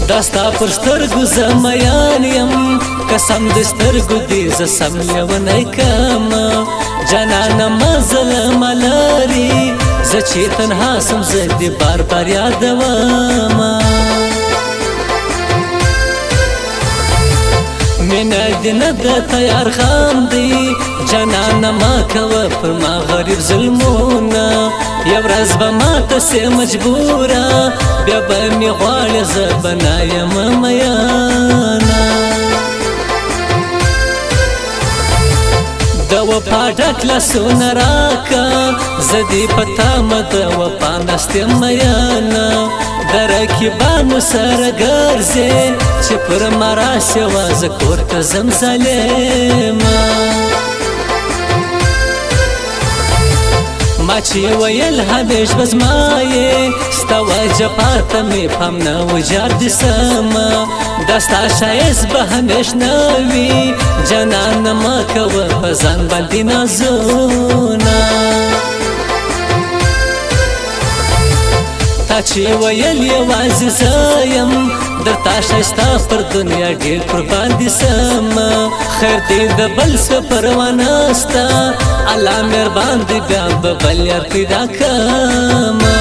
داستا پر سترګو زمیان یم قسم د سترګو دې ز سم لیونی کم جانانه مظلم لري زه چې تنها سم زه دې بار بار یادوم مینا دې نه د تیار خام دی جانانه ما کوه پر ما غریب ظلمونه یو ورځ به ماته سې مجبوره بیا به مې غواړې زه به نه یم میانه د وفا ډک لاسونه راکه زه دې په تمه د وفا ناست یم میانه د رقیبانو سره ګرځې چې پر ما راسې وه زه کور ته ځم ظالمه ما چې ویل همیش به زما یې ستا وجه پاته مې پام نه و جار دې سمه دا ستا ښایست به همیش نه وي جانانه مه کوه په ځان باندې نازونه تا چې ویل یوازې زه یم درته ښایسته پر دنیا ډېر قربان دي سمه خیر دې د بل څه پروا نسته الله مهربان دی بیا به بل یار پیدا کړمه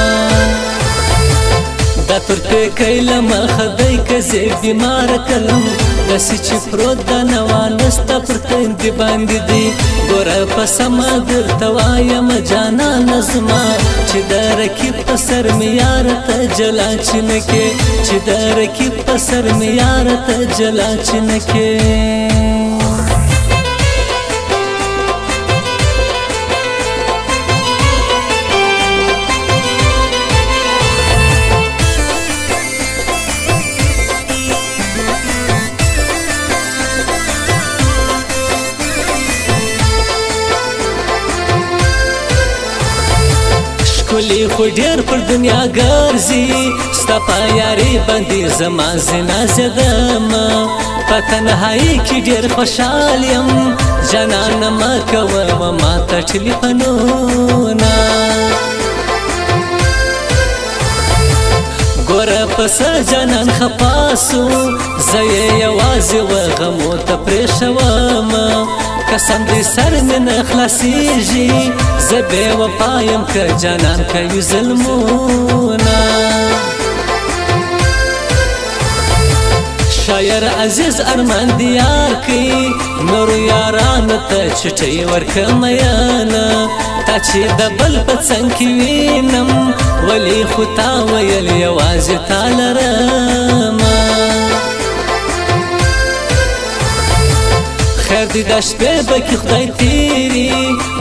دا تورپیکی له مخه دی که زه بیماره کلم داسې چې پروت دا نوانه ستا پر تندي باندې دی ګوره په سمه درته وایم جانانه زما چې د رقیب په سر مې یاره ته جلا چینکې چې د رقیب په سر مې یاره ته جلا چینکې ښکلي خو ډېر پر دنیا ګرځي ستا په یارۍ باندې زما زنا زیږمه په تنهایي کې ډېر خوشحال یم جانانه مه کوه ماته ټلیفونونه ګوره په څه جانان خفا سو زه یې یوازې و غمو ته پرېښوم قسم دې سر مې نه خلاصېږي زه بې وفا یم که جانان کوي ظلمونه شاعر عزیز ارمان دې یار کوي نورو یارانو ته چټۍ ورکه میانه تا چې د بل په څنګ کې وینم ولې خو تا ویل یوازې تا لرمه خیر دې دا شپې به کې خدای تیري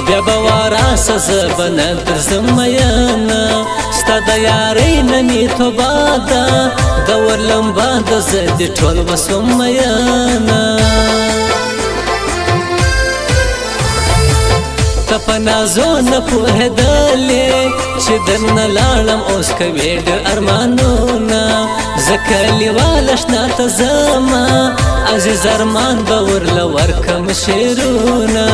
بیا به واراسه زه به نه درځم میانه ستا د یارۍ نه مې توبه ده د ورلمبا د زه دې ټول وسوم میانه ته په نازو نه پوهېدلې چې درنه لاړم اوس کوې ډېر ارمانونه زه کلیواله شنا ته ځمه عزیز ارمان به ورله ورکم شعرونه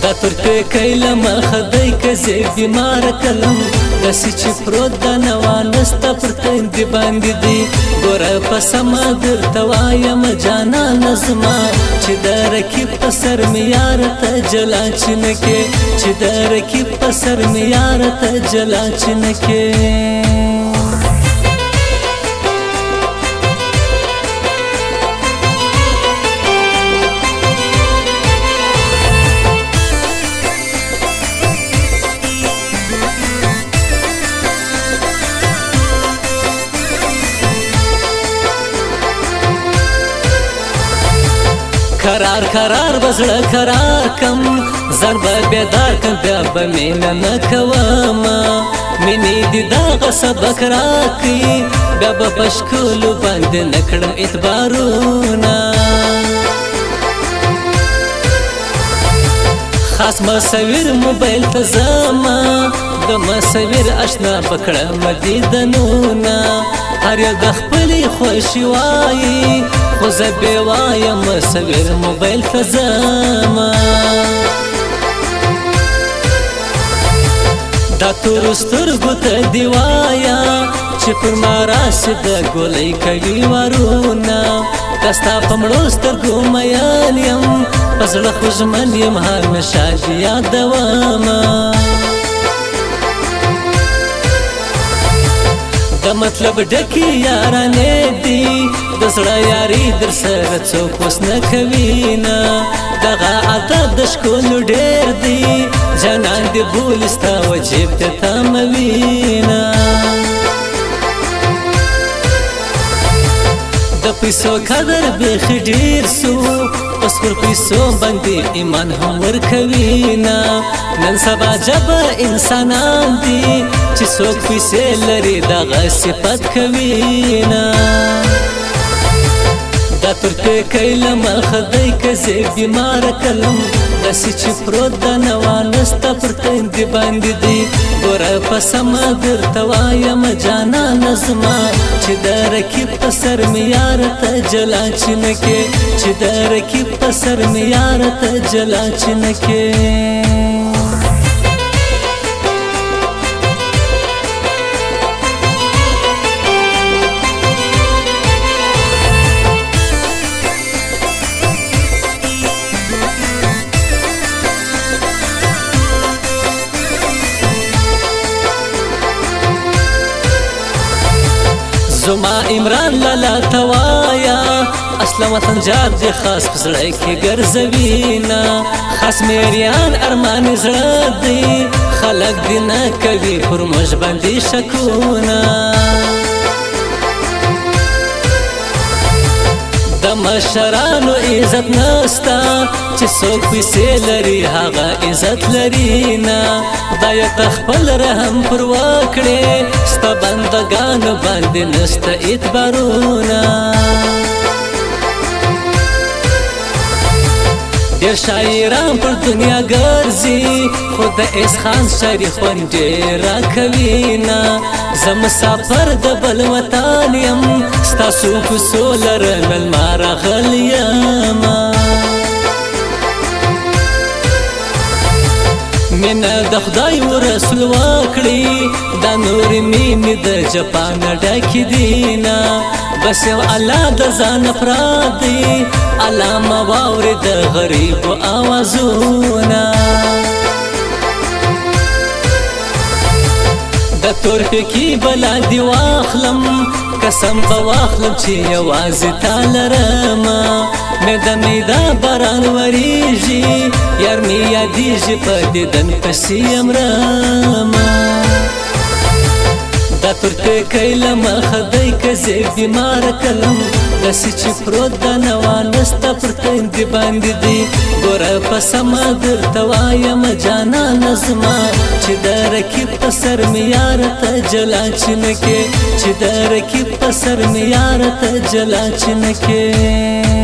دا تورپیکی له مخه دی که زه بیماره کلم داسې چې پروت دا نوانه ستا پر تندي باندې دی ګوره په سمه درته وایم جانانه زما چې د رقیب په سر مې یاره ته جلا چینکې چې د رقیب په سر مې یاره ته جلا چینکې قرار قرار بزړه قرار کم ځان به بیدار کم بیا به مینه نه کومه مینې دې دغه سبق راکړي بیا به په ښکلو باندې نه کړم اعتبارونه خاص مصور موبایل ته ځمه د مصور اشنا به کړم دیدنونه هر یو د خپلې خوښي وایي خو زه بې وایم مصور موبایل ته ځمه دا تورو سترګو ته دې وایا چې پر ما راسي د ګولۍ کوي وارونه دا ستا په مړو سترګو میین یم په زړه خو ژمن یم همېشه دې یادومه د مطلب ډکې یارانې دي د زړه یاري در سره څوک اوس نه کوي نه دغه عادت د ښکلو ډېر دی جانان دې بولي ستا وجیب ته تموي نه د پیسو قدر بیخي ډېر سو اوس پر پیسو باندې ایمان هم ورکوي نه نن سبا جبه انسانان دي چې څوک پیسې لري دغه صفت کوي نه دا ترکې کوي له مخه دی که زه بیماره کلم داسې چې پروت د نوا نسته پر تندي باندې دی ګوره په سمه درته وایم جانانه زما چې د رکیب په سر مې یاره ته جلا چینکې چې د رکیب په سر مې یاره ته جلا چینکې زما عمران لالا توایا اصلا وطن جات دی خاص پزړی کې ګرځوي نه خاص میریان ارمان زړه دی خلق دی نه کوي پر موږ باندې شکونه د مشرانو عزت نستا چې څوک پیسې لري هغه عزت لري نه خدای ته خپل رحم پر وکړې ستا بندګانو باندې نسته اعتبارونه ډېر شاعران پر دنیا ګرځي خو د اسخان شاعري خوند ډېر راکوي نه زه مسافر د بل وطن یم ستاسو کوڅو لره مېلمه راغلی یمه مینه د خدای و رسول وکړي دا نورې مینې د جپان ډکې دي نه بس یو الله د ځان افراد دی الله ما واورې د غریبو آوازونه د تورپیکي بلا دی واخلم قسم به واخلم چې یوازې تا لرمه میده میده باران وریږي یار مې یادېږي په دیدن پسې یم رمه دا تورپیکی له مخه دی که زه بیماره کلم داسې چې پروت د نوا نسته پر تندي باندې دی ګوره په سمه درته وایم جانانه زما چې د رکیب په سر مې یاره ته جلا چینکې چې د رکیب په سر مې یاره ته جلا چینکې